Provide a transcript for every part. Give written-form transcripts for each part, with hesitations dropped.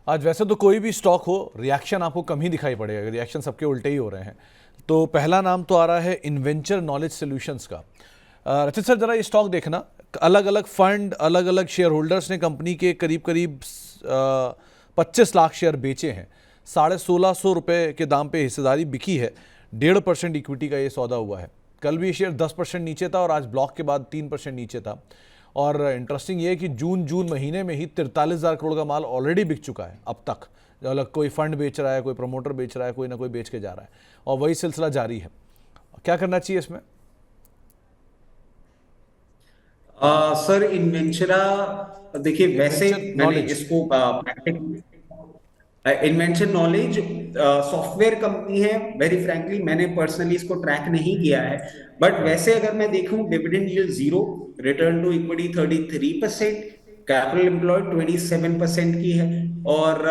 आज वैसे तो कोई भी स्टॉक हो, रिएक्शन आपको कम ही दिखाई पड़ेगा, रिएक्शन सबके उल्टे ही हो रहे हैं। तो पहला नाम तो आ रहा है इन्वेंचर नॉलेज सॉल्यूशंस का। रचित सर, जरा ये स्टॉक देखना, अलग अलग फंड, अलग अलग शेयर होल्डर्स ने कंपनी के करीब करीब 25 लाख शेयर बेचे हैं। 1650 रुपये के दाम पे हिस्सेदारी बिकी है। 1.5% इक्विटी का ये सौदा हुआ है। कल भी ये शेयर 10% नीचे था और आज ब्लॉक के बाद 3% नीचे था। और इंटरेस्टिंग ये है कि जून महीने में ही 43,000 करोड़ का माल ऑलरेडी बिक चुका है अब तक। अलग कोई फंड बेच रहा है, कोई प्रमोटर बेच रहा है, कोई ना कोई बेच के जा रहा है और वही सिलसिला जारी है। क्या करना चाहिए इसमें? सर इन्वेंचरा, देखिए वैसे इन्वेंचर मैंने नॉलेज। इसको इन्वेंशन नॉलेज सॉफ्टवेयर कंपनी है। वेरी फ्रैंकली मैंने पर्सनली इसको ट्रैक नहीं किया है, बट वैसे अगर मैं देखूं, dividend yield 0, return to equity 33%, capital employed 27% की है। और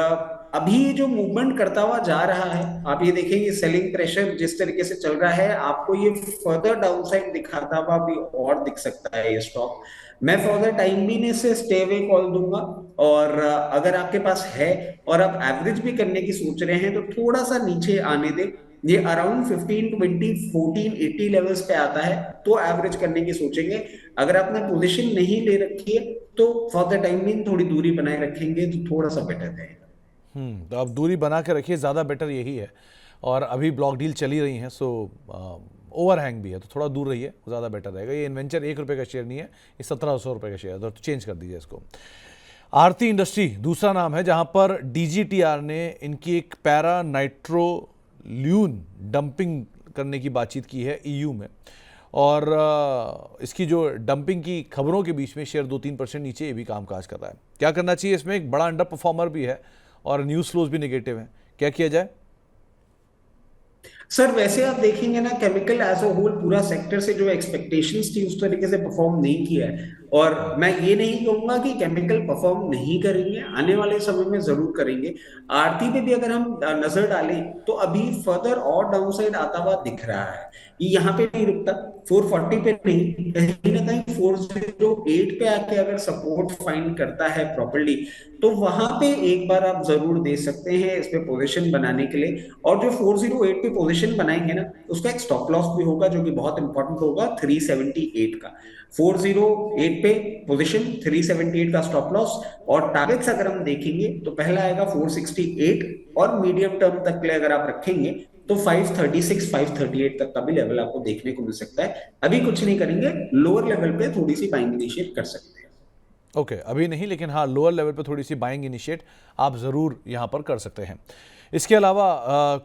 अभी ये जो मूवमेंट करता हुआ जा रहा है, आप ये देखेंगे सेलिंग प्रेशर जिस तरीके से चल रहा है, आपको ये फर्दर डाउनसाइड दिखाता हुआ भी और दिख सकता है ये स्टॉक। मैं फर्दर टाइम भी से स्टे अवे कॉल दूंगा। और अगर आपके पास है और आप एवरेज भी करने की सोच रहे हैं, तो थोड़ा सा नीचे आने दें। ये अराउंड 15, 20, 14, 80 लेवल्स पे आता है, तो एवरेज करने की सोचेंगे। अगर आपने पोजीशन नहीं ले रखी है, तो फॉर द टाइम भी थोड़ी दूरी बनाए रखेंगे तो थोड़ा सा बेटर रहेगा। तो आप दूरी बना के रखिए, ज़्यादा बेटर यही है। और अभी ब्लॉक डील चली रही हैं, सो ओवरहैंग भी है, तो थोड़ा दूर रहिए, ज़्यादा बेटर रहेगा। ये इन्वेंचर 1 रुपये का शेयर नहीं है, ये 1700 रुपये का शेयर है, तो चेंज कर दीजिए इसको। आरती इंडस्ट्री दूसरा नाम है, जहां पर डीजीटीआर ने इनकी एक पैरा नाइट्रोल्यून डंपिंग करने की बातचीत की है ईयू में। और इसकी जो डंपिंग की खबरों के बीच में शेयर 2-3% नीचे ये भी कामकाज कर रहा है। क्या करना चाहिए इसमें? एक बड़ा अंडर परफॉर्मर भी है और न्यूज़ फ्लोज भी नेगेटिव हैं। क्या किया जाए? सर वैसे आप देखेंगे ना, केमिकल एज अ होल पूरा सेक्टर से जो एक्सपेक्टेशंस थी उस तरीके से परफॉर्म नहीं किया है। और मैं ये नहीं कहूंगा कि केमिकल परफॉर्म नहीं करेंगे, आने वाले समय में जरूर करेंगे। आरती पे भी अगर हम नजर डालें, तो अभी फर्दर और डाउनसाइड आता हुआ दिख रहा है। ये यहाँ पे नहीं रुकता, 440 पे नहीं, कहीं ना कहीं 408 पे आके अगर सपोर्ट फाइंड करता है प्रॉपरली, तो वहां पे एक बार आप जरूर दे सकते हैं इस पे पोजीशन बनाने के लिए। और जो 408 पे पोजीशन बनाएंगे ना, उसका एक स्टॉप लॉस भी होगा जो कि बहुत इंपॉर्टेंट होगा, 378 का। 408 पे पोजीशन, 378 का स्टॉप लॉस। और टारगेट्स अगर हम देखेंगे, तो पहला आएगा 468, और मीडियम टर्म तक के लिए अगर आप रखेंगे, तो 536, 538 तक का भी लेवल आपको देखने को मिल सकता है। अभी कुछ नहीं करेंगे, लोअर लेवल पे थोड़ी सी बाइंग इनिशिएट कर सकते हैं। ओके, अभी नहीं, लेकिन हाँ लोअर लेवल पे थोड़ी सी बाइंग इनिशिएट आप ज़रूर यहाँ पर कर सकते हैं। इसके अलावा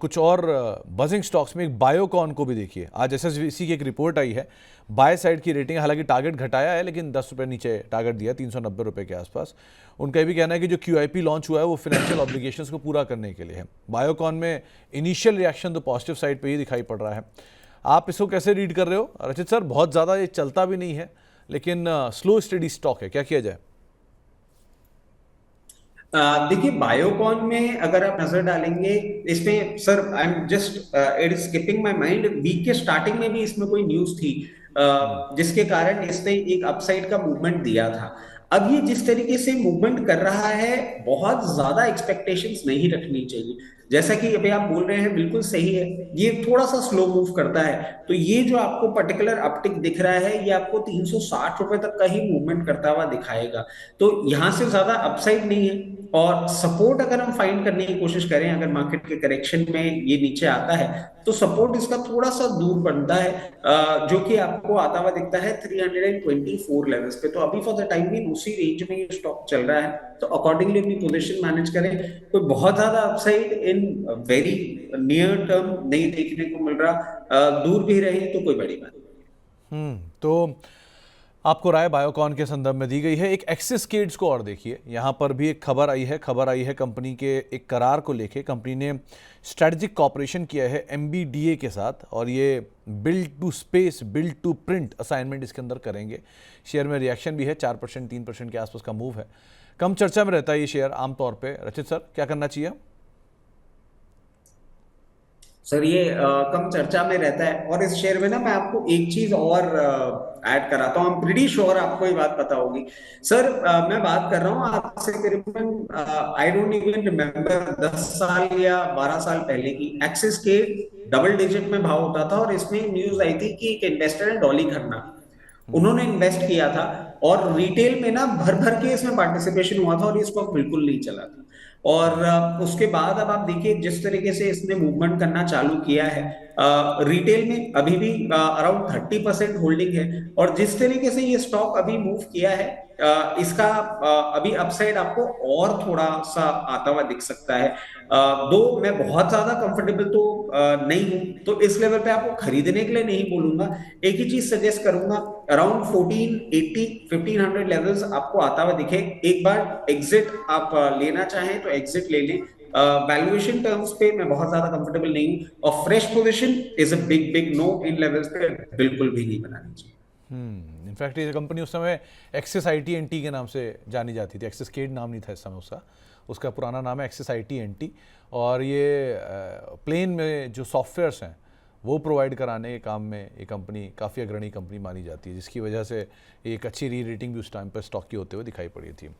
कुछ और बजिंग स्टॉक्स में एक बायोकॉन को भी देखिए। आज एसएसबीसी की एक रिपोर्ट आई है, बाय साइड की रेटिंग, हालांकि टारगेट घटाया है लेकिन 10 रुपये नीचे टारगेट दिया, 390 रुपये के आसपास। उनका ये भी कहना है कि जो QIP लॉन्च हुआ है वो फिनेंशियल ऑब्लिगेशंस को पूरा करने के लिए है। बायोकॉन में इनिशियल रिएक्शन तो पॉजिटिव साइड पर ही दिखाई पड़ रहा है। आप इसको कैसे रीड कर रहे हो रचित सर? बहुत ज़्यादा ये चलता भी नहीं है, लेकिन स्लो स्टडी स्टॉक है, क्या किया जाए? देखिए बायोकॉन में अगर आप नजर डालेंगे, इसमें sir I am just it is skipping my mind, week के स्टार्टिंग में भी इसमें कोई न्यूज थी जिसके कारण इसने एक अपसाइड का मूवमेंट दिया था। अब ये जिस तरीके से मूवमेंट कर रहा है, बहुत ज्यादा एक्सपेक्टेशंस नहीं रखनी चाहिए। जैसा कि अभी आप बोल रहे हैं, बिल्कुल सही है, ये थोड़ा सा स्लो मूव करता है। तो ये जो आपको पर्टिकुलर अपटिक दिख रहा है, ये आपको 360 रुपए तक का ही मूवमेंट करता हुआ दिखाएगा। तो यहां से ज्यादा अपसाइड नहीं है। और सपोर्ट अगर हम फाइंड करने की कोशिश करें, अगर मार्केट के करेक्शन में ये नीचे आता है, तो सपोर्ट इसका थोड़ा सा दूर बनता है, जो कि आपको आता हुआ दिखता है 324 लेवल्स पे। तो अभी फॉर द टाइम भी उसी रेंज में ये स्टॉक चल रहा है, तो अकॉर्डिंगली अपनी पोजीशन मैनेज करें। कोई बहुत ज्यादा upside in very near term नहीं देखने को मिल रहा, दूर भी रहे तो कोई बड़ी बात तो आपको राय बायोकॉन के संदर्भ में दी गई है। एक एक्सिस किड्स को और देखिए, यहाँ पर भी एक खबर आई है कंपनी के एक करार को लेके। कंपनी ने स्ट्रेटजिक कॉपरेशन किया है MBDA के साथ, और ये build to space, build to print assignment इसके अंदर करेंगे। शेयर में रिएक्शन भी है, 4%, 3% के आसपास का मूव है। कम चर्चा में रहता है ये शेयर आमतौर पर। रचित सर, क्या करना चाहिए? सर ये कम चर्चा में रहता है, और इस शेयर में ना मैं आपको एक चीज और ऐड कराता हूँ, प्रीटी श्योर आपको ये बात पता होगी। सर मैं बात कर रहा हूँ आपसे करीबन आई डोंट इवन रिमेम्बर 10 साल या 12 साल पहले की, एक्सिस के डबल डिजिट में भाव होता था, और इसमें न्यूज आई थी कि एक इन्वेस्टर है डॉली खन्ना, उन्होंने इन्वेस्ट किया था, और रिटेल में ना भर भर के इसमें पार्टिसिपेशन हुआ था, और ये स्टॉक बिल्कुल नहीं चला था। और उसके बाद अब आप देखिए जिस तरीके से इसने मूवमेंट करना चालू किया है, रिटेल में अभी भी अराउंड 30% होल्डिंग है, और जिस तरीके से ये स्टॉक अभी मूव किया है, इसका अभी अपसाइड आपको और थोड़ा सा आता हुआ दिख सकता है। दो मैं बहुत ज्यादा कंफर्टेबल तो नहीं हूं, तो इस लेवल पे आपको खरीदने के लिए नहीं बोलूंगा। एक ही चीज सजेस्ट करूंगा, अराउंड 1480 1500 लेवल्स आपको आता हुआ दिखे, एक बार एग्जिट आप लेना चाहें तो एग्जिट ले लें। वैल्यूएशन टर्म्स पे मैं बहुत ज्यादा कंफर्टेबल नहीं हूं, और fresh position is a big big no, इन लेवल्स पे बिल्कुल भी नहीं बनानी चाहिए। इनफैक्ट ये कंपनी उस समय Axis I T and T के नाम से जानी जाती थी, एक्सिस केड नाम नहीं था इस समय उसका, उसका पुराना नाम है Axis I T and T. और ये प्लेन में जो सॉफ्टवेयर्स हैं वो प्रोवाइड कराने के काम में ये कंपनी काफ़ी अग्रणी कंपनी मानी जाती है, जिसकी वजह से एक अच्छी री रेटिंग भी उस टाइम पर स्टॉक की होते हुए दिखाई पड़ी थी।